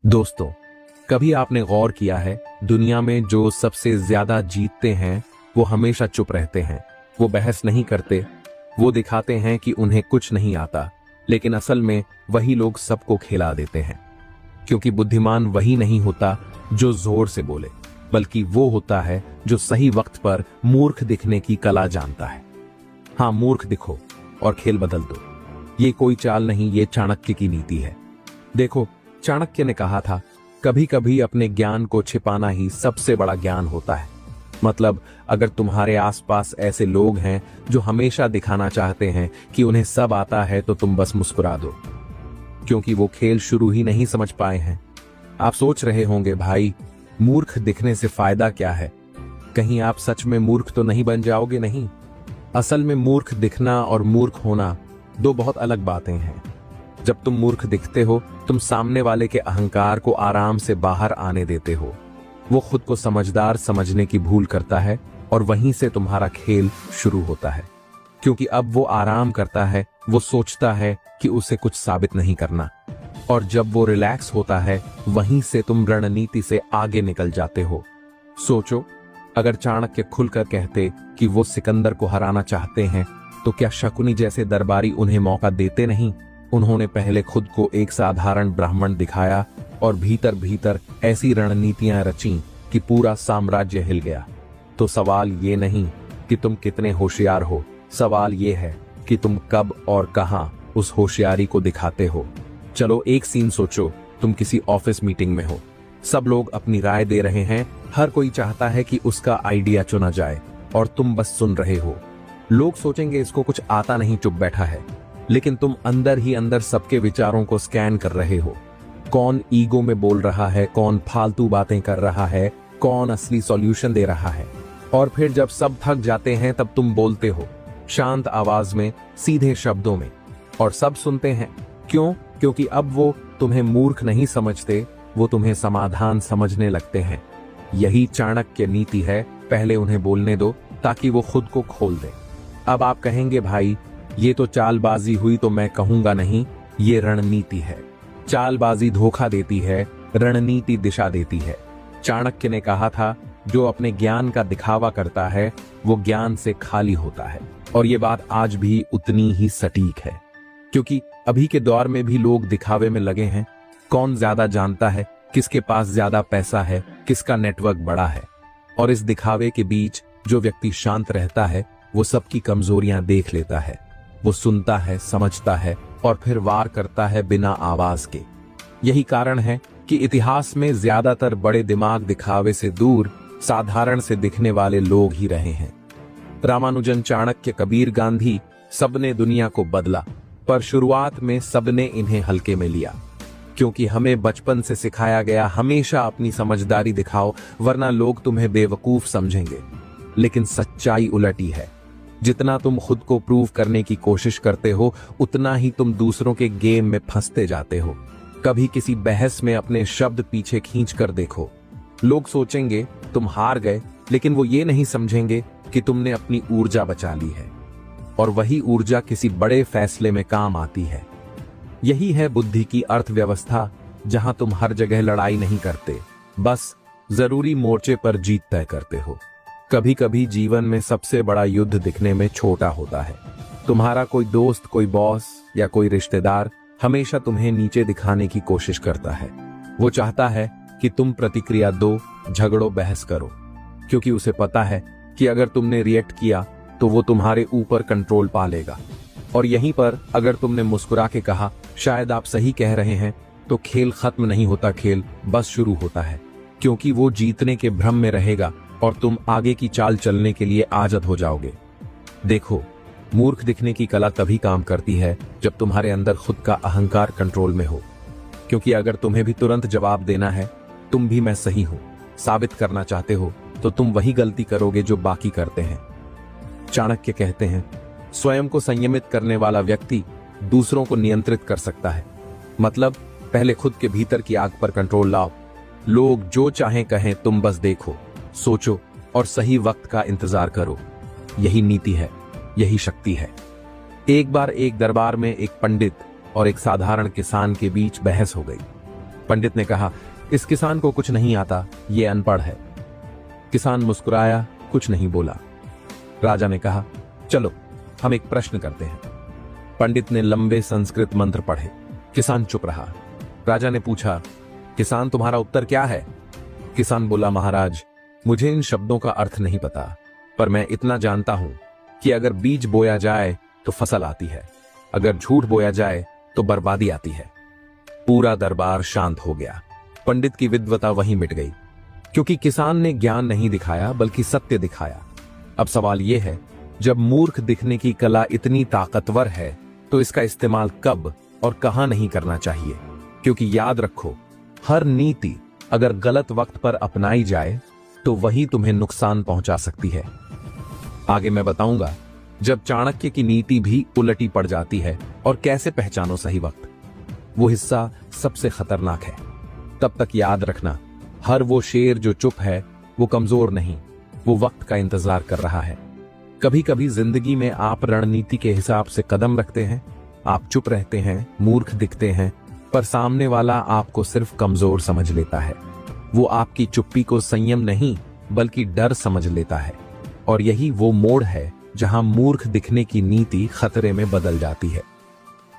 दोस्तों, कभी आपने गौर किया है दुनिया में जो सबसे ज्यादा जीतते हैं वो हमेशा चुप रहते हैं। वो बहस नहीं करते, वो दिखाते हैं कि उन्हें कुछ नहीं आता, लेकिन असल में वही लोग सबको खिला देते हैं। क्योंकि बुद्धिमान वही नहीं होता जो जोर से बोले, बल्कि वो होता है जो सही वक्त पर मूर्ख दिखने की कला जानता है। हाँ, मूर्ख दिखो और खेल बदल दो। ये कोई चाल नहीं, ये चाणक्य की नीति है। देखो, चाणक्य ने कहा था, कभी कभी अपने ज्ञान को छिपाना ही सबसे बड़ा ज्ञान होता है। मतलब, अगर तुम्हारे आसपास ऐसे लोग हैं जो हमेशा दिखाना चाहते हैं कि उन्हें सब आता है, तो तुम बस मुस्कुरा दो, क्योंकि वो खेल शुरू ही नहीं समझ पाए हैं। आप सोच रहे होंगे, भाई मूर्ख दिखने से फायदा क्या है? कहीं आप सच में मूर्ख तो नहीं बन जाओगे? नहीं, असल में मूर्ख दिखना और मूर्ख होना दो बहुत अलग बातें हैं। जब तुम मूर्ख दिखते हो, तुम सामने वाले के अहंकार को आराम से बाहर आने देते हो। वो खुद को समझदार समझने की भूल करता है और वहीं से तुम्हारा खेल शुरू होता है। क्योंकि अब वो आराम करता है, वो सोचता है कि उसे कुछ साबित नहीं करना। और जब वो रिलैक्स होता है, वहीं से तुम रणनीति से आगे निकल जाते हो। सोचो, अगर चाणक्य खुलकर कहते कि वो सिकंदर को हराना चाहते हैं, तो क्या शकुनी जैसे दरबारी उन्हें मौका देते? नहीं। उन्होंने पहले खुद को एक साधारण ब्राह्मण दिखाया और भीतर भीतर ऐसी रणनीतियां रची कि पूरा साम्राज्य हिल गया। तो सवाल ये नहीं कि तुम कितने होशियार हो, सवाल ये है कि तुम कब और कहां उस होशियारी को दिखाते हो। चलो एक सीन सोचो, तुम किसी ऑफिस मीटिंग में हो, सब लोग अपनी राय दे रहे हैं, हर कोई चाहता है कि उसका आइडिया चुना जाए और तुम बस सुन रहे हो। लोग सोचेंगे इसको कुछ आता नहीं, चुप बैठा है, लेकिन तुम अंदर ही अंदर सबके विचारों को स्कैन कर रहे हो। कौन ईगो में बोल रहा है, कौन फालतू बातें कर रहा है, कौन असली सॉल्यूशन दे रहा है। और फिर जब सब थक जाते हैं, तब तुम बोलते हो, शांत आवाज में, सीधे शब्दों में, और सब सुनते हैं। क्यों? क्योंकि अब वो तुम्हें मूर्ख नहीं समझते, वो तुम्हें समाधान समझने लगते हैं। यही चाणक्य नीति है। पहले उन्हें बोलने दो ताकि वो खुद को खोल दें। अब आप कहेंगे, भाई ये तो चालबाजी हुई। तो मैं कहूंगा, नहीं, ये रणनीति है। चालबाजी धोखा देती है, रणनीति दिशा देती है। चाणक्य ने कहा था, जो अपने ज्ञान का दिखावा करता है वो ज्ञान से खाली होता है। और ये बात आज भी उतनी ही सटीक है, क्योंकि अभी के दौर में भी लोग दिखावे में लगे हैं। कौन ज्यादा जानता है, किसके पास ज्यादा पैसा है, किसका नेटवर्क बड़ा है। और इस दिखावे के बीच जो व्यक्ति शांत रहता है, वो सबकी कमजोरियां देख लेता है। वो सुनता है, समझता है और फिर वार करता है बिना आवाज के। यही कारण है कि इतिहास में ज्यादातर बड़े दिमाग दिखावे से दूर साधारण से दिखने वाले लोग ही रहे हैं। रामानुजन, चाणक्य, कबीर, गांधी, सबने दुनिया को बदला, पर शुरुआत में सबने इन्हें हल्के में लिया। क्योंकि हमें बचपन से सिखाया गया, हमेशा अपनी समझदारी दिखाओ वरना लोग तुम्हें बेवकूफ समझेंगे। लेकिन सच्चाई उलटी है। जितना तुम खुद को प्रूव करने की कोशिश करते हो, उतना ही तुम दूसरों के गेम में फंसते जाते हो। कभी किसी बहस में अपने शब्द पीछे खींच कर देखो। लोग सोचेंगे तुम हार गए, लेकिन वो ये नहीं समझेंगे कि तुमने अपनी ऊर्जा बचा ली है। और वही ऊर्जा किसी बड़े फैसले में काम आती है। यही है बुद्धि की अर्थव्यवस्था, जहां तुम हर जगह लड़ाई नहीं करते, बस जरूरी मोर्चे पर जीत तय करते हो। कभी कभी जीवन में सबसे बड़ा युद्ध दिखने में छोटा होता है। तुम्हारा कोई दोस्त, कोई बॉस या कोई रिश्तेदार हमेशा तुम्हें नीचे दिखाने की कोशिश करता है। वो चाहता है कि तुम प्रतिक्रिया दो, झगड़ो, बहस करो, क्योंकि उसे पता है कि अगर तुमने रिएक्ट किया तो वो तुम्हारे ऊपर कंट्रोल पा लेगा। और यहीं पर अगर तुमने मुस्कुरा के कहा, शायद आप सही कह रहे हैं, तो खेल खत्म नहीं होता, खेल बस शुरू होता है। क्योंकि वो जीतने के भ्रम में रहेगा और तुम आगे की चाल चलने के लिए आजद हो जाओगे। देखो, मूर्ख दिखने की कला तभी काम करती है जब तुम्हारे अंदर खुद का अहंकार कंट्रोल में हो। क्योंकि अगर तुम्हें भी तुरंत जवाब देना है, तुम भी मैं सही हूं, साबित करना चाहते हो, तो तुम वही गलती करोगे जो बाकी करते हैं। चाणक्य कहते हैं, स्वयं को संयमित करने वाला व्यक्ति दूसरों को नियंत्रित कर सकता है। मतलब, पहले खुद के भीतर की आग पर कंट्रोल लाओ। लोग जो चाहें कहें, तुम बस देखो, सोचो और सही वक्त का इंतजार करो। यही नीति है, यही शक्ति है। एक बार एक दरबार में एक पंडित और एक साधारण किसान के बीच बहस हो गई। पंडित ने कहा, इस किसान को कुछ नहीं आता, ये अनपढ़ है। किसान मुस्कुराया, कुछ नहीं बोला। राजा ने कहा, चलो हम एक प्रश्न करते हैं। पंडित ने लंबे संस्कृत मंत्र पढ़े। किसान चुप रहा। राजा ने पूछा, किसान तुम्हारा उत्तर क्या है? किसान बोला, महाराज मुझे इन शब्दों का अर्थ नहीं पता, पर मैं इतना जानता हूं कि अगर बीज बोया जाए तो फसल आती है, अगर झूठ बोया जाए तो बर्बादी आती है। पूरा दरबार शांत हो गया। पंडित की विद्वता वहीं मिट गई, क्योंकि किसान ने ज्ञान नहीं दिखाया बल्कि सत्य दिखाया। अब सवाल यह है, जब मूर्ख दिखने की कला इतनी ताकतवर है तो इसका इस्तेमाल कब और कहां नहीं करना चाहिए? क्योंकि याद रखो, हर नीति अगर गलत वक्त पर अपनाई जाए तो वही तुम्हें नुकसान पहुंचा सकती है। आगे मैं बताऊंगा जब चाणक्य की नीति भी उलटी पड़ जाती है और कैसे पहचानो सही वक्त। वो हिस्सा सबसे खतरनाक है। तब तक याद रखना, हर वो शेर जो चुप है वो कमजोर नहीं, वो वक्त का इंतजार कर रहा है। कभी कभी जिंदगी में आप रणनीति के हिसाब से कदम रखते हैं, आप चुप रहते हैं, मूर्ख दिखते हैं, पर सामने वाला आपको सिर्फ कमजोर समझ लेता है। वो आपकी चुप्पी को संयम नहीं बल्कि डर समझ लेता है। और यही वो मोड़ है जहां मूर्ख दिखने की नीति खतरे में बदल जाती है।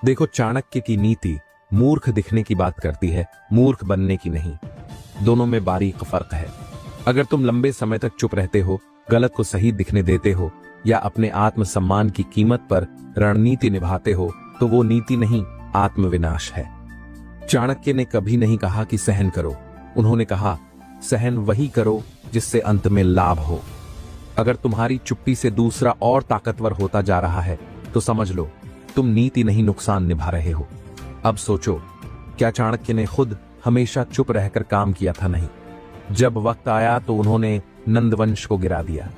देखो, चाणक्य की नीति मूर्ख दिखने की बात करती है, मूर्ख बनने की नहीं। दोनों में बारीक फर्क है। अगर तुम लंबे समय तक चुप रहते हो, गलत को सही दिखने देते हो या अपने आत्मसम्मान की कीमत पर रणनीति निभाते हो तो वो नीति नहीं, आत्मविनाश है। चाणक्य ने कभी नहीं कहा कि सहन करो, उन्होंने कहा सहन वही करो जिससे अंत में लाभ हो। अगर तुम्हारी चुप्पी से दूसरा और ताकतवर होता जा रहा है तो समझ लो तुम नीति नहीं, नुकसान निभा रहे हो। अब सोचो, क्या चाणक्य ने खुद हमेशा चुप रहकर काम किया था? नहीं। जब वक्त आया तो उन्होंने नंदवंश को गिरा दिया,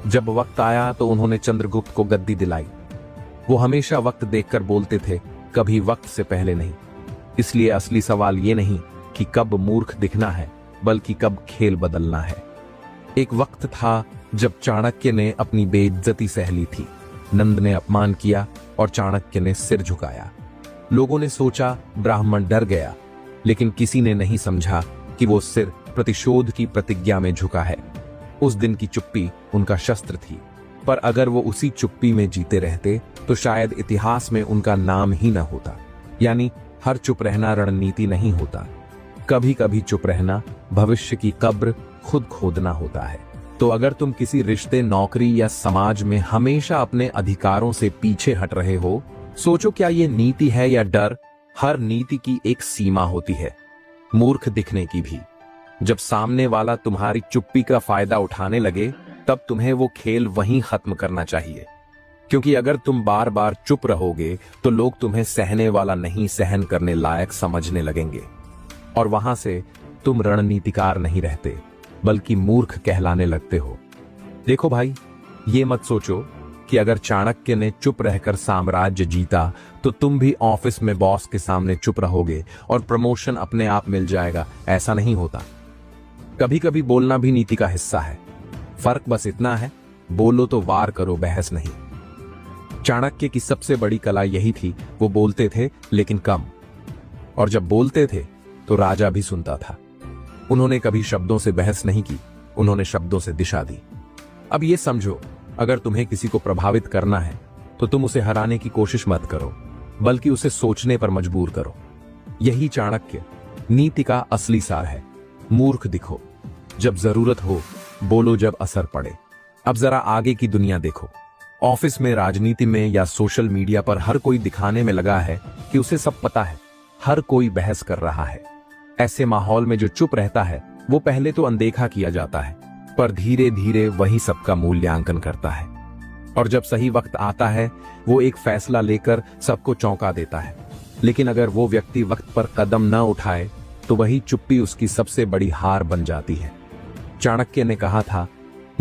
जब वक्त आया तो उन्होंने चंद्रगुप्त को गद्दी दिलाई। वो हमेशा वक्त देखकर बोलते थे, कभी वक्त से पहले नहीं। इसलिए असली सवाल ये नहीं कि कब मूर्ख दिखना है, बल्कि कब खेल बदलना है। एक वक्त था जब चाणक्य ने अपनी बेइज्जती सह ली थी। नंद ने अपमान किया और चाणक्य ने सिर झुकाया। लोगों ने सोचा ब्राह्मण डर गया, लेकिन किसी ने नहीं समझा कि वो सिर प्रतिशोध की प्रतिज्ञा में झुका है। उस दिन की चुप्पी उनका शस्त्र थी, पर अगर वो उसी चुप्पी में जीते रहते तो शायद इतिहास में उनका नाम ही न होता। यानी हर चुप रहना रणनीति नहीं होता, कभी कभी चुप रहना भविष्य की कब्र खुद खोदना होता है। तो अगर तुम किसी रिश्ते, नौकरी या समाज में हमेशा अपने अधिकारों से पीछे हट रहे हो, सोचो क्या ये नीति है या डर? हर नीति की एक सीमा होती है, मूर्ख दिखने की भी। जब सामने वाला तुम्हारी चुप्पी का फायदा उठाने लगे तब तुम्हें वो खेल वहीं खत्म करना चाहिए। क्योंकि अगर तुम बार बार चुप रहोगे तो लोग तुम्हें सहने वाला नहीं, सहन करने लायक समझने लगेंगे, और वहां से तुम रणनीतिकार नहीं रहते बल्कि मूर्ख कहलाने लगते हो। देखो भाई, ये मत सोचो कि अगर चाणक्य ने चुप रहकर साम्राज्य जीता तो तुम भी ऑफिस में बॉस के सामने चुप रहोगे और प्रमोशन अपने आप मिल जाएगा। ऐसा नहीं होता। कभी कभी बोलना भी नीति का हिस्सा है। फर्क बस इतना है, बोलो तो वार करो, बहस नहीं। चाणक्य की सबसे बड़ी कला यही थी, वो बोलते थे लेकिन कम, और जब बोलते थे तो राजा भी सुनता था। उन्होंने कभी शब्दों से बहस नहीं की, उन्होंने शब्दों से दिशा दी। अब ये समझो, अगर तुम्हें किसी को प्रभावित करना है तो तुम उसे हराने की कोशिश मत करो, बल्कि उसे सोचने पर मजबूर करो। यही चाणक्य नीति का असली सार है। मूर्ख दिखो जब जरूरत हो, बोलो जब असर पड़े। अब जरा आगे की दुनिया देखो। ऑफिस में, राजनीति में या सोशल मीडिया पर हर कोई दिखाने में लगा है कि उसे सब पता है। हर कोई बहस कर रहा है। ऐसे माहौल में जो चुप रहता है वो पहले तो अनदेखा किया जाता है, पर धीरे धीरे वही सबका मूल्यांकन करता है। और जब सही वक्त आता है वो एक फैसला लेकर सबको चौंका देता है। लेकिन अगर वो व्यक्ति वक्त पर कदम न उठाए तो वही चुप्पी उसकी सबसे बड़ी हार बन जाती है। चाणक्य ने कहा था,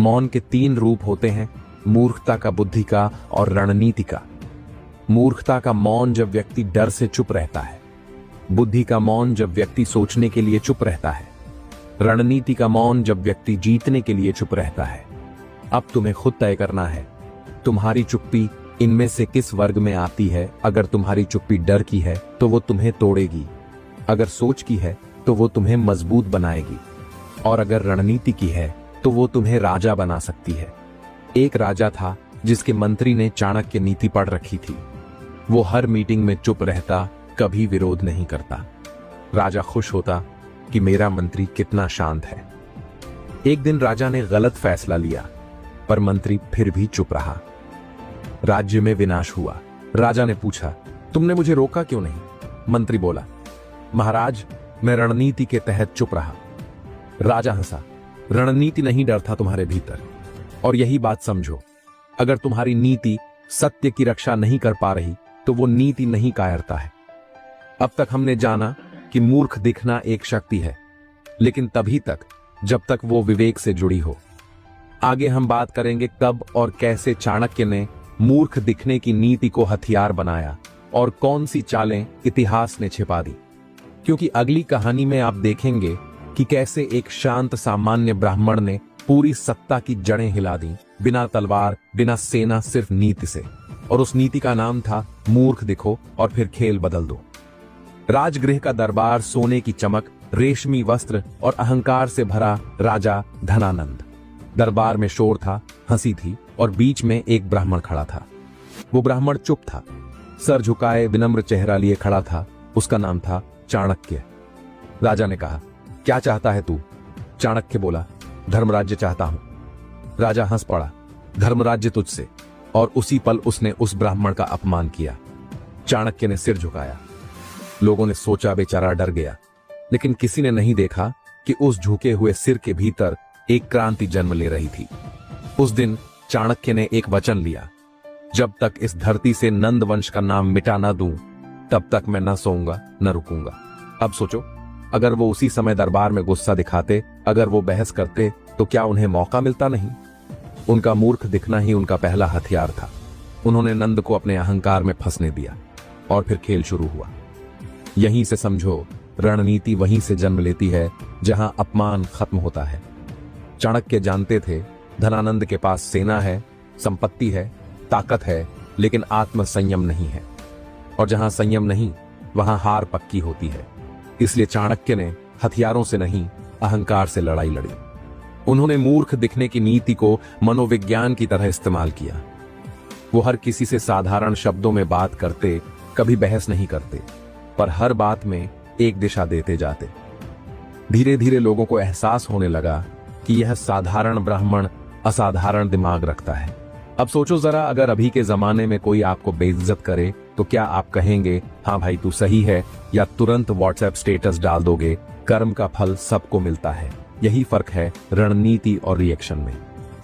मौन के 3 रूप होते हैं, मूर्खता का, बुद्धि का और रणनीति का। मूर्खता का मौन जब व्यक्ति डर से चुप रहता है, बुद्धि का मौन जब व्यक्ति सोचने के लिए चुप रहता है, रणनीति का मौन जब व्यक्ति जीतने के लिए चुप रहता है। अब तुम्हें खुद तय करना है, तुम्हारी चुप्पी इनमें से किस वर्ग में आती है। अगर तुम्हारी चुप्पी डर की है तो वो तुम्हें तोड़ेगी, अगर सोच की है तो वो तुम्हें मजबूत बनाएगी, और अगर रणनीति की है तो वो तुम्हें राजा बना सकती है। एक राजा था जिसके मंत्री ने चाणक्य नीति पढ़ रखी थी। वो हर मीटिंग में चुप रहता, कभी विरोध नहीं करता। राजा खुश होता कि मेरा मंत्री कितना शांत है। एक दिन राजा ने गलत फैसला लिया, पर मंत्री फिर भी चुप रहा। राज्य में विनाश हुआ। राजा ने पूछा, तुमने मुझे रोका क्यों नहीं? मंत्री बोला, महाराज, मैं रणनीति के तहत चुप रहा। राजा हंसा, रणनीति नहीं, डर था तुम्हारे भीतर। और यही बात समझो, अगर तुम्हारी नीति सत्य की रक्षा नहीं कर पा रही तो वो नीति नहीं, कायरता है। अब तक हमने जाना कि मूर्ख दिखना एक शक्ति है, लेकिन तभी तक जब तक वो विवेक से जुड़ी हो। आगे हम बात करेंगे कब और कैसे चाणक्य ने मूर्ख दिखने की नीति को हथियार बनाया और कौन सी चालें इतिहास ने छिपा दी। क्योंकि अगली कहानी में आप देखेंगे कि कैसे एक शांत सामान्य ब्राह्मण ने पूरी सत्ता की जड़ें हिला दी, बिना तलवार, बिना सेना, सिर्फ नीति से। और उस नीति का नाम था मूर्ख दिखो और फिर खेल बदल दो। राजगृह का दरबार, सोने की चमक, रेशमी वस्त्र और अहंकार से भरा राजा धनानंद। दरबार में शोर था, हंसी थी, और बीच में एक ब्राह्मण खड़ा था। वो ब्राह्मण चुप था, सर झुकाए, विनम्र चेहरा लिए खड़ा था। उसका नाम था चाणक्य। राजा ने कहा, क्या चाहता है तू? चाणक्य बोला, धर्मराज्य चाहता हूं। राजा हंस पड़ा, धर्मराज्य तुझसे? और उसी पल उसने उस ब्राह्मण का अपमान किया। चाणक्य ने सिर झुकाया। लोगों ने सोचा बेचारा डर गया, लेकिन किसी ने नहीं देखा कि उस झुके हुए सिर के भीतर एक क्रांति जन्म ले रही थी। उस दिन चाणक्य ने एक वचन लिया, जब तक इस धरती से नंद वंश का नाम मिटा ना दूं, तब तक मैं न सोऊंगा न रुकूंगा। अब सोचो, अगर वो उसी समय दरबार में गुस्सा दिखाते, अगर वो बहस करते, तो क्या उन्हें मौका मिलता नहीं? उनका मूर्ख दिखना ही उनका पहला हथियार था। उन्होंने नंद को अपने अहंकार में फंसने दिया, और फिर खेल शुरू हुआ। यहीं से समझो, रणनीति वहीं से जन्म लेती है जहां अपमान खत्म होता है। चाणक्य जानते थे धनानंद के पास सेना है, संपत्ति है, ताकत है, लेकिन आत्म संयम नहीं है। और जहां संयम नहीं, वहां हार पक्की होती है। इसलिए चाणक्य ने हथियारों से नहीं, अहंकार से लड़ाई लड़ी। उन्होंने मूर्ख दिखने की नीति को मनोविज्ञान की तरह इस्तेमाल किया। वो हर किसी से साधारण शब्दों में बात करते, कभी बहस नहीं करते, पर हर बात में एक दिशा देते जाते। धीरे धीरे लोगों को एहसास होने लगा कि यह साधारण ब्राह्मण असाधारण दिमाग रखता है। अब सोचो जरा, अगर अभी के जमाने में कोई आपको बेइज्जत करे तो क्या आप कहेंगे, हाँ भाई तू सही है, या तुरंत व्हाट्सएप स्टेटस डाल दोगे? कर्म का फल सबको मिलता है। यही फर्क है रणनीति और रिएक्शन में।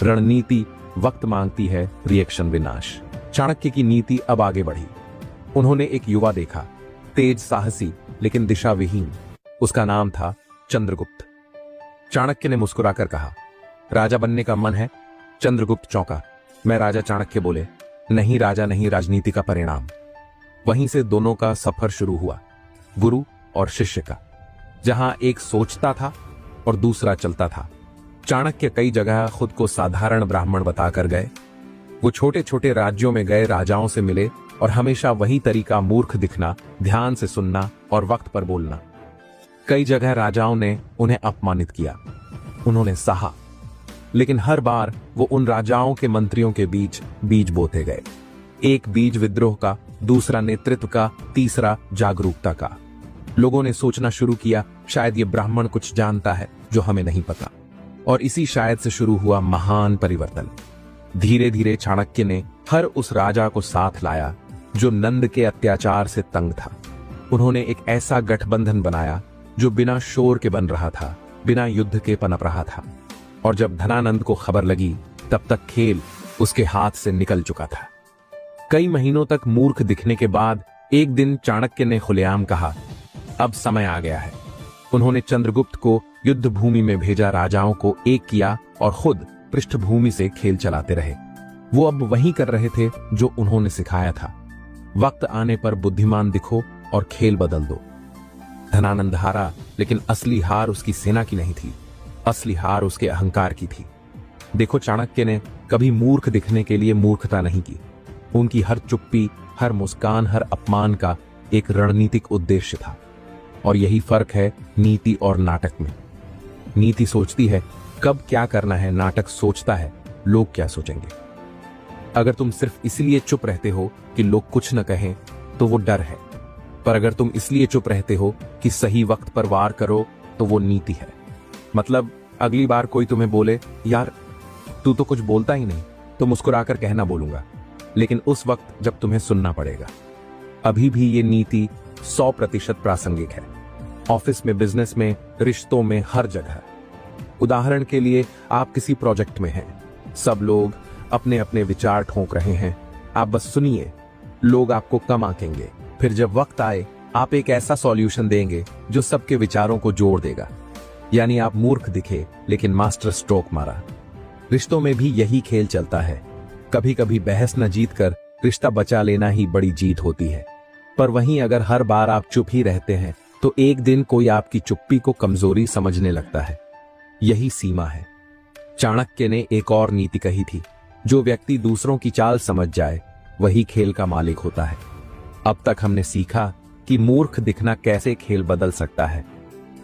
रणनीति वक्त मांगती है, रिएक्शन विनाश। चाणक्य की नीति अब आगे बढ़ी। उन्होंने एक युवा देखा, तेज, साहसी, लेकिन दिशा विहीन। उसका नाम था चंद्रगुप्त। चाणक्य ने मुस्कुराकर कहा, राजा बनने का मन है? चंद्रगुप्त चौंका। मैं राजा? चाणक्य बोले, नहीं राजा नहीं, राजनीति का परिणाम। वहीं से दोनों का सफर शुरू हुआ, गुरु और शिष्य का, जहां एक सोचता था और दूसरा चलता था। चाणक्य कई जगह खुद को साधारण ब्राह्मण बताकर गए। वो छोटे छोटे राज्यों में गए, राजाओं से मिले, और हमेशा वही तरीका, मूर्ख दिखना, ध्यान से सुनना और वक्त पर बोलना। कई जगह राजाओं ने उन्हें अपमानित किया, उन्होंने सहा, लेकिन हर बार वो उन राजाओं के मंत्रियों के बीच बीज बोते गए। एक बीज विद्रोह का, दूसरा नेतृत्व का, तीसरा जागरूकता का। लोगों ने सोचना शुरू किया, शायद ये ब्राह्मण कुछ जानता है जो हमें नहीं पता। और इसी शायद से शुरू हुआ महान परिवर्तन। धीरे धीरे चाणक्य ने हर उस राजा को साथ लाया जो नंद के अत्याचार से तंग था। उन्होंने एक ऐसा गठबंधन बनाया जो बिना शोर के बन रहा था, बिना युद्ध के पनप रहा था। और जब धनानंद को खबर लगी, तब तक खेल उसके हाथ से निकल चुका था। कई महीनों तक मूर्ख दिखने के बाद एक दिन चाणक्य ने खुलेआम कहा, अब समय आ गया है। उन्होंने चंद्रगुप्त को युद्ध भूमि में भेजा, राजाओं को एक किया और खुद पृष्ठभूमि से खेल चलाते रहे। वो अब वही कर रहे थे जो उन्होंने सिखाया था। वक्त आने पर बुद्धिमान दिखो और खेल बदल दो। धनानंद हारा, लेकिन असली हार उसकी सेना की नहीं थी, असली हार उसके अहंकार की थी। देखो, चाणक्य ने कभी मूर्ख दिखने के लिए मूर्खता नहीं की। उनकी हर चुप्पी, हर मुस्कान, हर अपमान का एक रणनीतिक उद्देश्य था। और यही फर्क है नीति और नाटक में। नीति सोचती है कब क्या करना है, नाटक सोचता है लोग क्या सोचेंगे। अगर तुम सिर्फ इसलिए चुप रहते हो कि लोग कुछ न कहें तो वो डर है, पर अगर तुम इसलिए चुप रहते हो कि सही वक्त पर वार करो तो वो नीति है। मतलब अगली बार कोई तुम्हें बोले यार तू तो कुछ बोलता ही नहीं, तो मुस्कुराकर कहना बोलूंगा, लेकिन उस वक्त जब तुम्हें सुनना पड़ेगा। अभी भी ये नीति 100% प्रासंगिक है, ऑफिस में, बिजनेस में, रिश्तों में, हर जगह। उदाहरण के लिए आप किसी प्रोजेक्ट में हैं, सब लोग अपने अपने विचार ठोक रहे हैं, आप बस सुनिए। लोग आपको कम आंकेंगे, फिर जब वक्त आए आप एक ऐसा सॉल्यूशन देंगे जो सबके विचारों को जोड़ देगा। यानी आप मूर्ख दिखे लेकिन मास्टर स्ट्रोक मारा। रिश्तों में भी यही खेल चलता है। कभी कभी बहस न जीतकर रिश्ता बचा लेना ही बड़ी जीत होती है, पर वहीं अगर हर बार आप चुप ही रहते हैं तो एक दिन कोई आपकी चुप्पी को कमजोरी समझने लगता है। यही सीमा है। चाणक्य ने एक और नीति कही थी, जो व्यक्ति दूसरों की चाल समझ जाए वही खेल का मालिक होता है। अब तक हमने सीखा कि मूर्ख दिखना कैसे खेल बदल सकता है,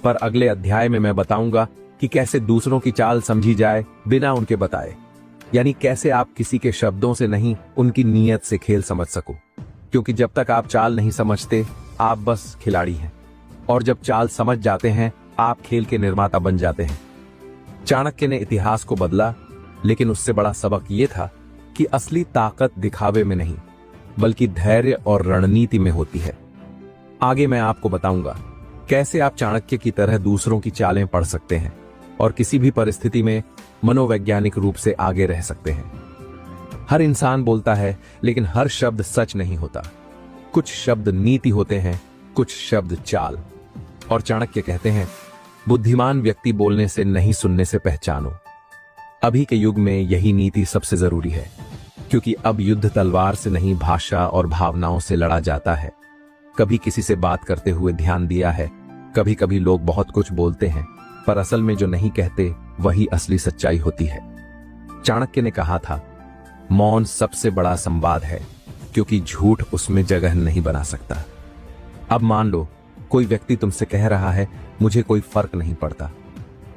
पर अगले अध्याय में मैं बताऊंगा कि कैसे दूसरों की चाल समझी जाए बिना उनके बताए। यानी कैसे आप किसी के शब्दों से नहीं, उनकी नीयत से खेल समझ सको। क्योंकि जब तक आप चाल नहीं समझते आप बस खिलाड़ी हैं, और जब चाल समझ जाते हैं आप खेल के निर्माता बन जाते हैं। चाणक्य ने इतिहास को बदला, लेकिन उससे बड़ा सबक यह था कि असली ताकत दिखावे में नहीं बल्कि धैर्य और रणनीति में होती है। आगे मैं आपको बताऊंगा कैसे आप चाणक्य की तरह दूसरों की चालें पढ़ सकते हैं और किसी भी परिस्थिति में मनोवैज्ञानिक रूप से आगे रह सकते हैं। हर इंसान बोलता है, लेकिन हर शब्द सच नहीं होता। कुछ शब्द नीति होते हैं, कुछ शब्द चाल। और चाणक्य कहते हैं, बुद्धिमान व्यक्ति बोलने से नहीं, सुनने से पहचानो। अभी के युग में यही नीति सबसे जरूरी है, क्योंकि अब युद्ध तलवार से नहीं, भाषा और भावनाओं से लड़ा जाता है। कभी किसी से बात करते हुए ध्यान दिया है, कभी कभी लोग बहुत कुछ बोलते हैं, पर असल में जो नहीं कहते वही असली सच्चाई होती है। चाणक्य ने कहा था, मौन सबसे बड़ा संवाद है, क्योंकि झूठ उसमें जगह नहीं बना सकता। अब मान लो कोई व्यक्ति तुमसे कह रहा है, मुझे कोई फर्क नहीं पड़ता,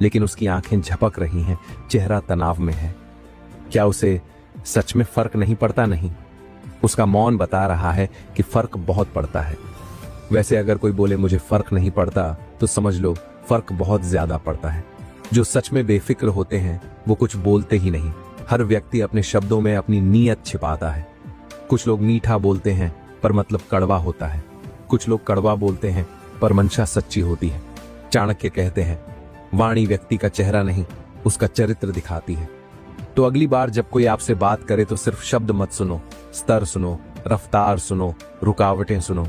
लेकिन उसकी आंखें झपक रही हैं, चेहरा तनाव में है। क्या उसे सच में फर्क नहीं पड़ता? नहीं, उसका मौन बता रहा है कि फर्क बहुत पड़ता है। वैसे अगर कोई बोले मुझे फर्क नहीं पड़ता, तो समझ लो फर्क बहुत ज्यादा पड़ता है। जो सच में बेफिक्र होते हैं वो कुछ बोलते ही नहीं। हर व्यक्ति अपने शब्दों में अपनी नीयत छिपाता है। कुछ लोग मीठा बोलते हैं पर मतलब कड़वा होता है, कुछ लोग कड़वा बोलते हैं पर मंशा सच्ची होती है। चाणक्य कहते हैं, वाणी व्यक्ति का चेहरा नहीं, उसका चरित्र दिखाती है। तो अगली बार जब कोई आपसे बात करे तो सिर्फ शब्द मत सुनो, स्तर सुनो, रफ्तार सुनो, रुकावटें सुनो।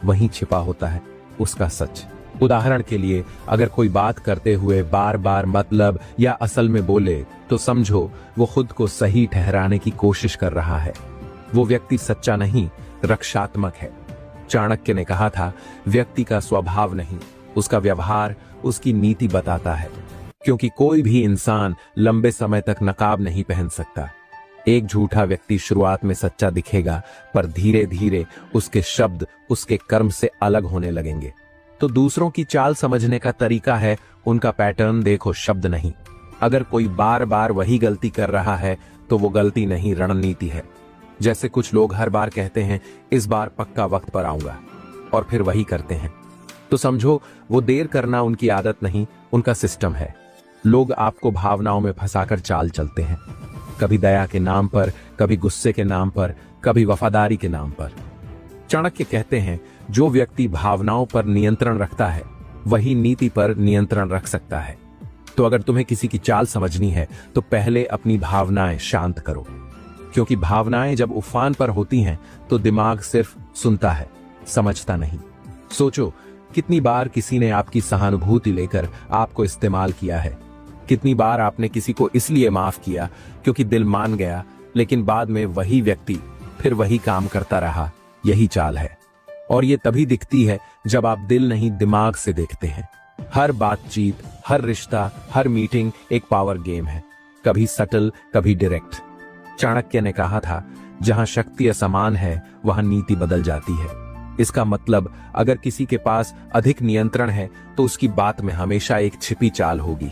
वहीं छिपा होता है उसका सच। उदाहरण के लिए, अगर कोई बात करते हुए बार बार मतलब या असल में बोले, तो समझो वो खुद को सही ठहराने की कोशिश कर रहा है। वो व्यक्ति सच्चा नहीं, रक्षात्मक है। चाणक्य ने कहा था, व्यक्ति का स्वभाव नहीं, उसका व्यवहार उसकी नीति बताता है। क्योंकि कोई भी इंसान लंबे समय तक नकाब नहीं पहन सकता। एक झूठा व्यक्ति शुरुआत में सच्चा दिखेगा, पर धीरे धीरे उसके शब्द उसके कर्म से अलग होने लगेंगे। तो दूसरों की चाल समझने का तरीका है उनका पैटर्न देखो, शब्द नहीं। अगर कोई बार बार वही गलती कर रहा है तो वो गलती नहीं, रणनीति है। जैसे कुछ लोग हर बार कहते हैं इस बार पक्का वक्त पर आऊंगा, और फिर वही करते हैं, तो समझो वो देर करना उनकी आदत नहीं, उनका सिस्टम है। लोग आपको भावनाओं में फंसाकर चाल चलते हैं, कभी दया के नाम पर, कभी गुस्से के नाम पर, कभी वफादारी के नाम पर। चाणक्य कहते हैं, जो व्यक्ति भावनाओं पर नियंत्रण रखता है वही नीति पर नियंत्रण रख सकता है। तो अगर तुम्हें किसी की चाल समझनी है तो पहले अपनी भावनाएं शांत करो, क्योंकि भावनाएं जब उफान पर होती हैं तो दिमाग सिर्फ सुनता है, समझता नहीं। सोचो, कितनी बार किसी ने आपकी सहानुभूति लेकर आपको इस्तेमाल किया है। कितनी बार आपने किसी को इसलिए माफ किया क्योंकि दिल मान गया, लेकिन बाद में वही व्यक्ति फिर वही काम करता रहा। यही चाल है, और ये तभी दिखती है जब आप दिल नहीं दिमाग से देखते हैं। हर बातचीत, हर रिश्ता, हर मीटिंग एक पावर गेम है, कभी सटल, कभी डायरेक्ट। चाणक्य ने कहा था, जहां शक्ति असमान है वहां नीति बदल जाती है। इसका मतलब अगर किसी के पास अधिक नियंत्रण है तो उसकी बात में हमेशा एक छिपी चाल होगी।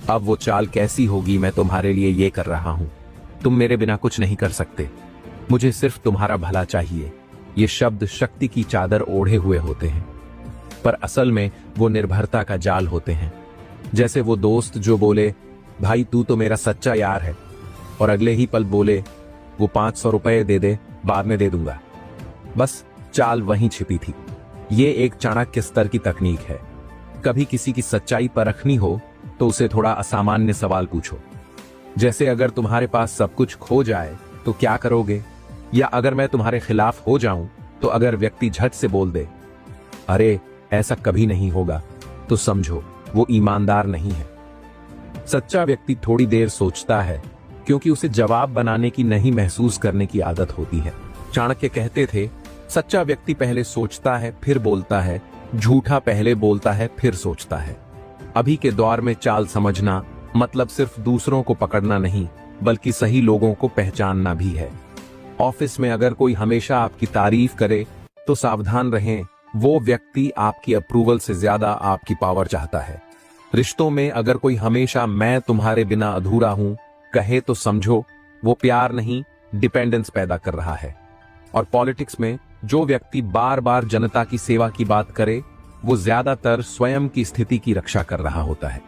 अब वो चाल कैसी होगी मैं तुम्हारे लिए ये कर रहा हूं। तुम मेरे बिना कुछ नहीं कर सकते, मुझे सिर्फ तुम्हारा भला चाहिए। ये शब्द शक्ति की चादर ओढ़े हुए होते हैं, पर असल में वो निर्भरता का जाल होते हैं। जैसे वो दोस्त जो बोले, भाई तू तो मेरा सच्चा यार है, और अगले ही पल बोले, वो 500 रुपए दे दे, बाद में दे दूंगा। बस चाल वहीं छिपी थी। ये एक चाणक्य स्तर की तकनीक है। कभी किसी की सच्चाई परखनी हो तो उसे थोड़ा असामान्य सवाल पूछो, जैसे अगर तुम्हारे पास सब कुछ खो जाए तो क्या करोगे, या अगर मैं तुम्हारे खिलाफ हो जाऊं तो अगर व्यक्ति झट से बोल दे, अरे ऐसा कभी नहीं होगा, तो समझो वो ईमानदार नहीं है। सच्चा व्यक्ति थोड़ी देर सोचता है, क्योंकि उसे जवाब बनाने की नहीं महसूस करने की आदत होती है। चाणक्य कहते थे, सच्चा व्यक्ति पहले सोचता है फिर बोलता है, झूठा पहले बोलता है फिर सोचता है। अभी के दौर में चाल समझना मतलब सिर्फ दूसरों को पकड़ना नहीं, बल्कि सही लोगों को पहचानना भी है। ऑफिस में अगर कोई हमेशा आपकी तारीफ करे तो सावधान रहें, वो व्यक्ति आपकी अप्रूवल से ज्यादा आपकी पावर चाहता है। रिश्तों में अगर कोई हमेशा मैं तुम्हारे बिना अधूरा हूं कहे तो समझो वो प्यार नहीं, डिपेंडेंस पैदा कर रहा है। और पॉलिटिक्स में जो व्यक्ति बार बार जनता की सेवा की बात करे वो ज्यादातर स्वयं की स्थिति की रक्षा कर रहा होता है।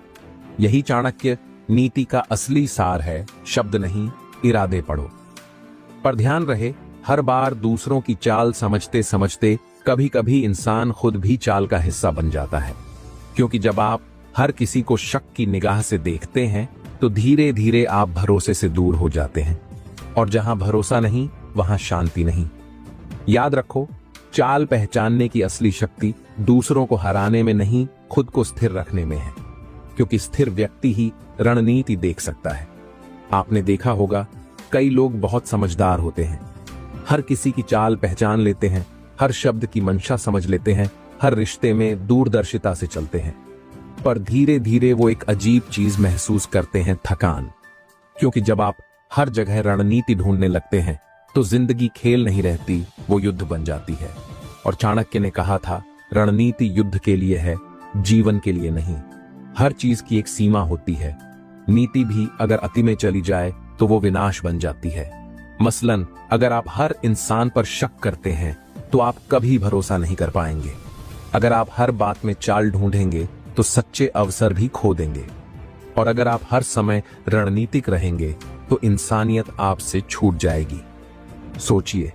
यही चाणक्य नीति का असली सार है, शब्द नहीं इरादे पढ़ो। पर ध्यान रहे, हर बार दूसरों की चाल समझते समझते कभी कभी इंसान खुद भी चाल का हिस्सा बन जाता है, क्योंकि जब आप हर किसी को शक की निगाह से देखते हैं तो धीरे धीरे आप भरोसे से दूर हो जाते हैं, और जहां भरोसा नहीं वहां शांति नहीं। याद रखो, चाल पहचानने की असली शक्ति दूसरों को हराने में नहीं, खुद को स्थिर रखने में है, क्योंकि स्थिर व्यक्ति ही रणनीति देख सकता है। आपने देखा होगा, कई लोग बहुत समझदार होते हैं, हर किसी की चाल पहचान लेते हैं, हर शब्द की मंशा समझ लेते हैं, हर रिश्ते में दूरदर्शिता से चलते हैं, पर धीरे धीरे वो एक अजीब चीज महसूस करते हैं, थकान। क्योंकि जब आप हर जगह रणनीति ढूंढने लगते हैं तो जिंदगी खेल नहीं रहती, वो युद्ध बन जाती है। और चाणक्य ने कहा था, रणनीति युद्ध के लिए है, जीवन के लिए नहीं। हर चीज की एक सीमा होती है, नीति भी अगर अति में चली जाए तो वो विनाश बन जाती है। मसलन अगर आप हर इंसान पर शक करते हैं तो आप कभी भरोसा नहीं कर पाएंगे। अगर आप हर बात में चाल ढूंढेंगे तो सच्चे अवसर भी खो देंगे, और अगर आप हर समय रणनीतिक रहेंगे तो इंसानियत आपसे छूट जाएगी। सोचिए,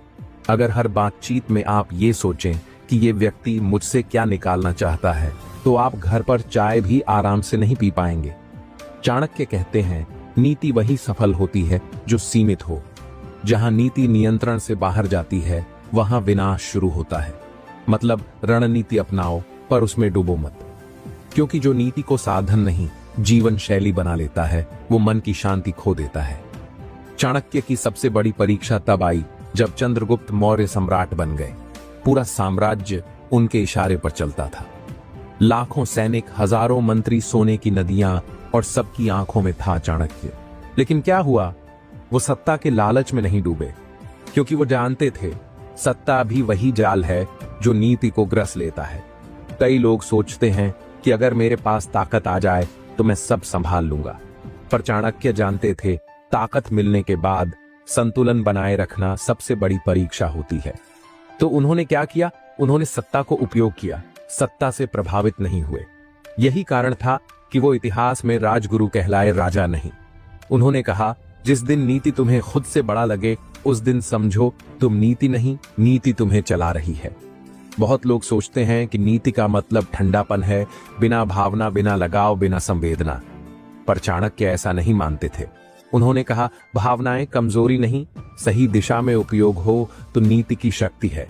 अगर हर बातचीत में आप ये सोचें कि ये व्यक्ति मुझसे क्या निकालना चाहता है, तो आप घर पर चाय भी आराम से नहीं पी पाएंगे। चाणक्य कहते हैं, नीति वही सफल होती है जो सीमित हो। जहां नीति नियंत्रण से बाहर जाती है वहां विनाश शुरू होता है। मतलब रणनीति अपनाओ पर उसमें डूबो मत, क्योंकि जो नीति को साधन नहीं जीवन शैली बना लेता है वो मन की शांति खो देता है। चाणक्य की सबसे बड़ी परीक्षा तब आई जब चंद्रगुप्त मौर्य सम्राट बन गए। पूरा साम्राज्य उनके इशारे पर चलता था। लाखों सैनिक, हजारों मंत्री, सोने की नदियां, और सबकी आंखों में था चाणक्य। लेकिन क्या हुआ, वो सत्ता के लालच में नहीं डूबे, क्योंकि वो जानते थे सत्ता भी वही जाल है जो नीति को ग्रस लेता है। कई लोग सोचते हैं कि अगर मेरे पास ताकत आ जाए तो मैं सब संभाल लूंगा, पर चाणक्य जानते थे ताकत मिलने के बाद संतुलन बनाए रखना सबसे बड़ी परीक्षा होती है। तो उन्होंने क्या किया, उन्होंने सत्ता को उपयोग किया, सत्ता से प्रभावित नहीं हुए। यही कारण था कि वो इतिहास में राजगुरु कहलाए, राजा नहीं। उन्होंने कहा, जिस दिन नीति तुम्हें खुद से बड़ा लगे उस दिन समझो तुम नीति नहीं, नीति तुम्हें चला रही है। बहुत लोग सोचते हैं कि नीति का मतलब ठंडापन है, बिना भावना, बिना लगाव, बिना संवेदना। पर चाणक्य ऐसा नहीं मानते थे। उन्होंने कहा, भावनाएं कमजोरी नहीं, सही दिशा में उपयोग हो तो नीति की शक्ति है।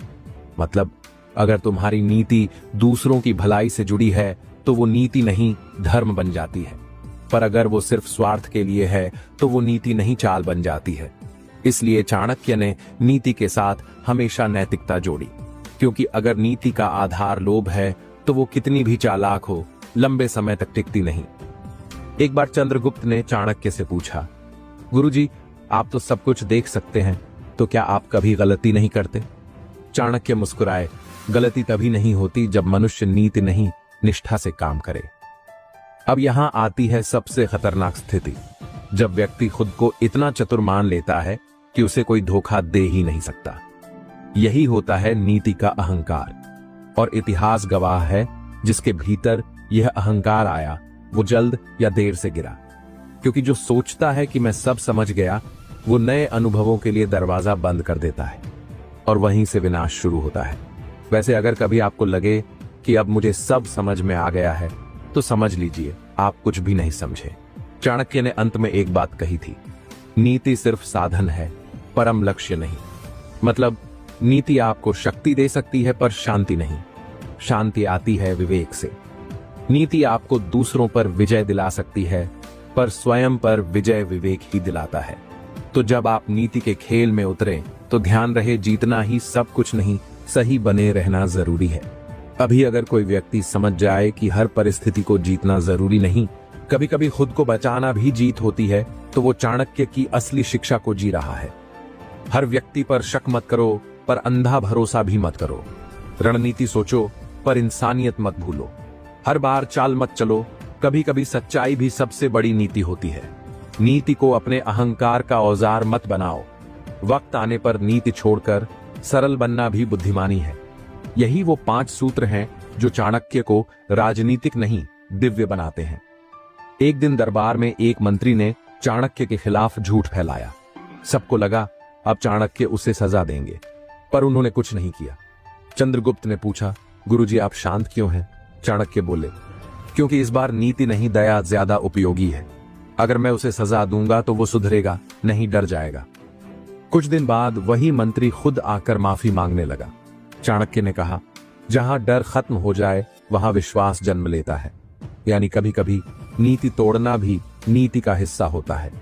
मतलब अगर तुम्हारी नीति दूसरों की भलाई से जुड़ी है तो वो नीति नहीं, धर्म बन जाती है। पर अगर वो सिर्फ स्वार्थ के लिए है तो वो नीति नहीं, चाल बन जाती है। इसलिए चाणक्य ने नीति के साथ हमेशा नैतिकता जोड़ी, क्योंकि अगर नीति का आधार लोभ है तो वो कितनी भी चालाक हो लंबे समय तक टिकती नहीं। एक बार चंद्रगुप्त ने चाणक्य से पूछा, गुरुजी, आप तो सब कुछ देख सकते हैं, तो क्या आप कभी गलती नहीं करते? चाणक्य मुस्कुराए, गलती तभी नहीं होती जब मनुष्य नीति नहीं निष्ठा से काम करे। अब यहां आती है सबसे खतरनाक स्थिति, जब व्यक्ति खुद को इतना चतुर मान लेता है कि उसे कोई धोखा दे ही नहीं सकता। यही होता है नीति का अहंकार, और इतिहास गवाह है जिसके भीतर यह अहंकार आया वो जल्द या देर से गिरा। क्योंकि जो सोचता है कि मैं सब समझ गया, वो नए अनुभवों के लिए दरवाजा बंद कर देता है और वहीं से विनाश शुरू होता है। वैसे अगर कभी आपको लगे कि अब मुझे सब समझ में आ गया है, तो समझ लीजिए आप कुछ भी नहीं समझे। चाणक्य ने अंत में एक बात कही थी, नीति सिर्फ साधन है, परम लक्ष्य नहीं। मतलब नीति आपको शक्ति दे सकती है पर शांति नहीं। शांति आती है विवेक से। नीति आपको दूसरों पर विजय दिला सकती है, पर स्वयं पर विजय विवेक ही दिलाता है। तो जब आप नीति के खेल में उतरे तो ध्यान रहे, जीतना ही सब कुछ नहीं, सही बने रहना जरूरी है। अभी अगर कोई व्यक्ति समझ जाए कि हर परिस्थिति को जीतना जरूरी नहीं, कभी कभी खुद को बचाना भी जीत होती है, तो वो चाणक्य की असली शिक्षा को जी रहा है। हर व्यक्ति पर शक मत करो, पर अंधा भरोसा भी मत करो। रणनीति सोचो, पर इंसानियत मत भूलो। हर बार चाल मत चलो, कभी कभी सच्चाई भी सबसे बड़ी नीति होती है। नीति को अपने अहंकार का औजार मत बनाओ। वक्त आने पर नीति छोड़कर सरल बनना भी बुद्धिमानी है। यही वो 5 सूत्र हैं जो चाणक्य को राजनीतिक नहीं दिव्य बनाते हैं। एक दिन दरबार में एक मंत्री ने चाणक्य के खिलाफ झूठ फैलाया। सबको लगा अब चाणक्य उसे सजा देंगे, पर उन्होंने कुछ नहीं किया। चंद्रगुप्त ने पूछा, गुरुजी आप शांत क्यों हैं? चाणक्य बोले, क्योंकि इस बार नीति नहीं दया ज्यादा उपयोगी है। अगर मैं उसे सजा दूंगा तो वो सुधरेगा नहीं, डर जाएगा। कुछ दिन बाद वही मंत्री खुद आकर माफी मांगने लगा। चाणक्य ने कहा, जहां डर खत्म हो जाए वहां विश्वास जन्म लेता है। यानी कभी कभी नीति तोड़ना भी नीति का हिस्सा होता है।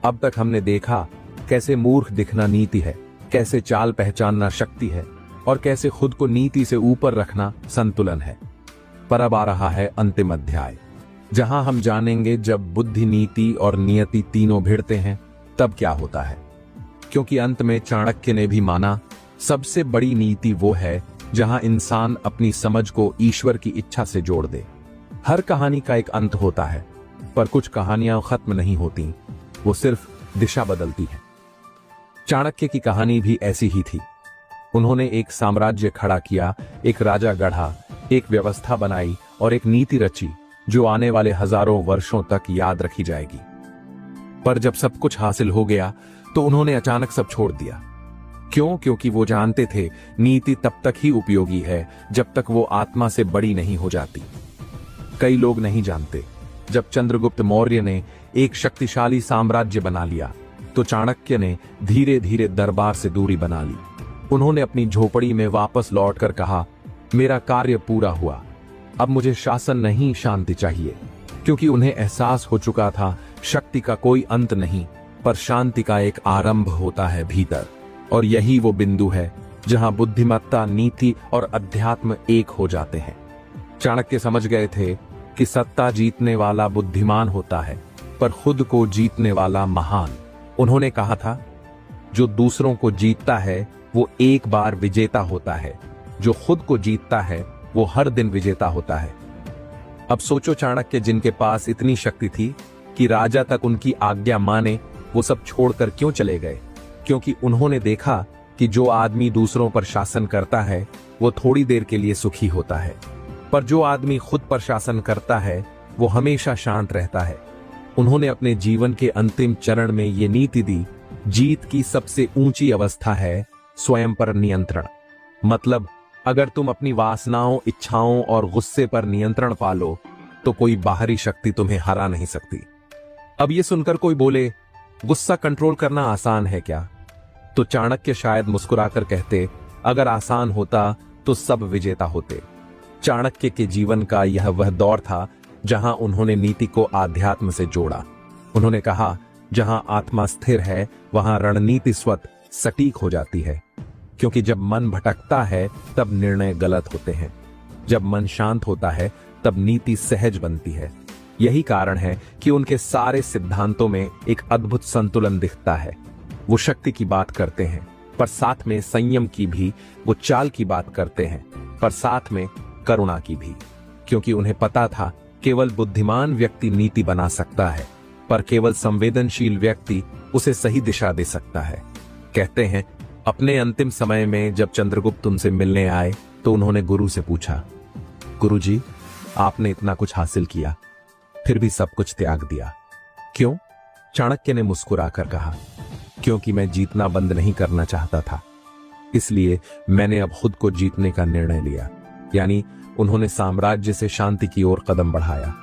अब तक हमने देखा कैसे मूर्ख दिखना नीति है, कैसे चाल पहचानना शक्ति है, और कैसे खुद को नीति से ऊपर रखना संतुलन है। पर अब आ रहा है अंतिम अध्याय, जहां हम जानेंगे जब बुद्धि, नीति और नियति तीनों भिड़ते हैं तब क्या होता है। क्योंकि अंत में चाणक्य ने भी माना, सबसे बड़ी नीति वो है जहां इंसान अपनी समझ को ईश्वर की इच्छा से जोड़ दे। हर कहानी का एक अंत होता है, पर कुछ कहानियां खत्म नहीं होती, वो सिर्फ दिशा बदलती है। चाणक्य की कहानी भी ऐसी ही थी। उन्होंने एक साम्राज्य खड़ा किया, एक राजा गढ़ा, एक व्यवस्था बनाई और एक नीति रची जो आने वाले हजारों वर्षों तक याद रखी जाएगी। पर जब सब कुछ हासिल हो गया तो उन्होंने अचानक सब छोड़ दिया। क्यों? क्योंकि वो जानते थे नीति तब तक ही उपयोगी है जब तक वो आत्मा से बड़ी नहीं हो जाती। कई लोग नहीं जानते, जब चंद्रगुप्त मौर्य ने एक शक्तिशाली साम्राज्य बना लिया तो चाणक्य ने धीरे धीरे दरबार से दूरी बना ली। उन्होंने अपनी झोपड़ी में वापस लौटकर कहा, मेरा कार्य पूरा हुआ, अब मुझे शासन नहीं शांति चाहिए। क्योंकि उन्हें एहसास हो चुका था शक्ति का कोई अंत नहीं, पर शांति का एक आरंभ होता है भीतर। और यही वो बिंदु है जहां बुद्धिमत्ता, नीति और अध्यात्म एक हो जाते हैं। चाणक्य समझ गए थे कि सत्ता जीतने वाला बुद्धिमान होता है, पर खुद को जीतने वाला महान। उन्होंने कहा था, जो दूसरों को जीतता है वो एक बार विजेता होता है, जो खुद को जीतता है वो हर दिन विजेता होता है। अब सोचो, चाणक्य जिनके पास इतनी शक्ति थी कि राजा तक उनकी आज्ञा माने, वो सब छोड़कर क्यों चले गए? क्योंकि उन्होंने देखा कि जो आदमी दूसरों पर शासन करता है वो थोड़ी देर के लिए सुखी होता है, पर जो आदमी खुद पर शासन करता है वो हमेशा शांत रहता है। उन्होंने अपने जीवन के अंतिम चरण में ये नीति दी, जीत की सबसे ऊंची अवस्था है स्वयं पर नियंत्रण। मतलब अगर तुम अपनी वासनाओं, इच्छाओं और गुस्से पर नियंत्रण पालो तो कोई बाहरी शक्ति तुम्हें हरा नहीं सकती। अब ये सुनकर कोई बोले, गुस्सा कंट्रोल करना आसान है क्या? तो चाणक्य शायद मुस्कुराकर कहते, अगर आसान होता तो सब विजेता होते। चाणक्य के जीवन का यह वह दौर था जहां उन्होंने नीति को आध्यात्म से जोड़ा। उन्होंने कहा, जहां आत्मा स्थिर है वहां रणनीति स्वतः सटीक हो जाती है। क्योंकि जब मन भटकता है तब निर्णय गलत होते हैं, जब मन शांत होता है तब नीति सहज बनती है। यही कारण है कि उनके सारे सिद्धांतों में एक अद्भुत संतुलन दिखता है। वो शक्ति की बात करते हैं, पर साथ में संयम की भी, वो चाल की बात करते हैं, पर साथ में करुणा की भी, क्योंकि उन्हें पता था केवल बुद्धिमान व्यक्ति नीति बना सकता है, पर केवल संवेदनशील व्यक्ति उसे सही दिशा दे सकता है। कहते हैं अपने अंतिम समय में जब चंद्रगुप्त उनसे मिलने आए तो उन्होंने गुरु से पूछा, गुरुजी, आपने इतना कुछ हासिल किया, फिर भी सब कुछ त्याग दिया, क्यों? चाणक्य ने मुस्कुराकर कहा, क्योंकि मैं जीतना बंद नहीं करना चाहता था, इसलिए मैंने अब खुद को जीतने का निर्णय लिया। यानी उन्होंने साम्राज्य से शांति की ओर कदम बढ़ाया,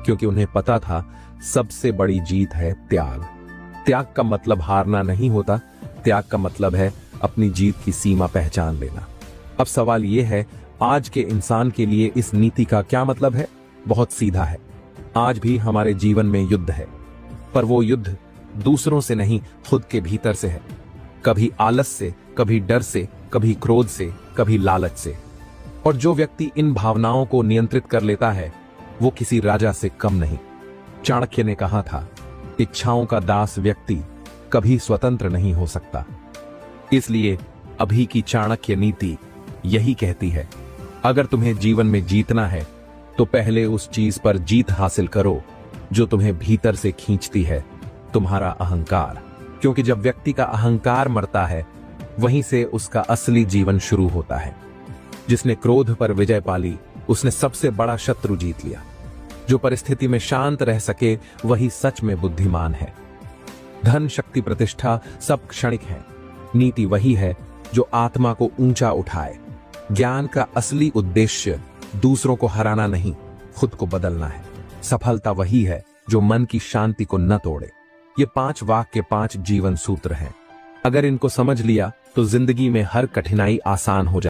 क्योंकि उन्हें पता था सबसे बड़ी जीत है त्याग। त्याग का मतलब हारना नहीं होता, त्याग का मतलब है अपनी जीत की सीमा पहचान लेना। अब सवाल यह है, आज के इंसान के लिए इस नीति का क्या मतलब है? बहुत सीधा है। आज भी हमारे जीवन में युद्ध है, पर वो युद्ध दूसरों से नहीं, खुद के भीतर से है। कभी आलस से, कभी डर से, कभी क्रोध से, कभी लालच से। और जो व्यक्ति इन भावनाओं को नियंत्रित कर लेता है वो किसी राजा से कम नहीं। चाणक्य ने कहा था, इच्छाओं का दास व्यक्ति कभी स्वतंत्र नहीं हो सकता। इसलिए अभी की चाणक्य नीति यही कहती है, अगर तुम्हें जीवन में जीतना है तो पहले उस चीज पर जीत हासिल करो जो तुम्हें भीतर से खींचती है, तुम्हारा अहंकार। क्योंकि जब व्यक्ति का अहंकार मरता है वहीं से उसका असली जीवन शुरू होता है। जिसने क्रोध पर विजय पाली उसने सबसे बड़ा शत्रु जीत लिया। जो परिस्थिति में शांत रह सके वही सच में बुद्धिमान है। धन, शक्ति, प्रतिष्ठा सब क्षणिक है। नीति वही है जो आत्मा को ऊंचा उठाए। ज्ञान का असली उद्देश्य दूसरों को हराना नहीं, खुद को बदलना है। सफलता वही है जो मन की शांति को न तोड़े। ये 5 वाक्य 5 जीवन सूत्र हैं। अगर इनको समझ लिया तो जिंदगी में हर कठिनाई आसान हो जाए।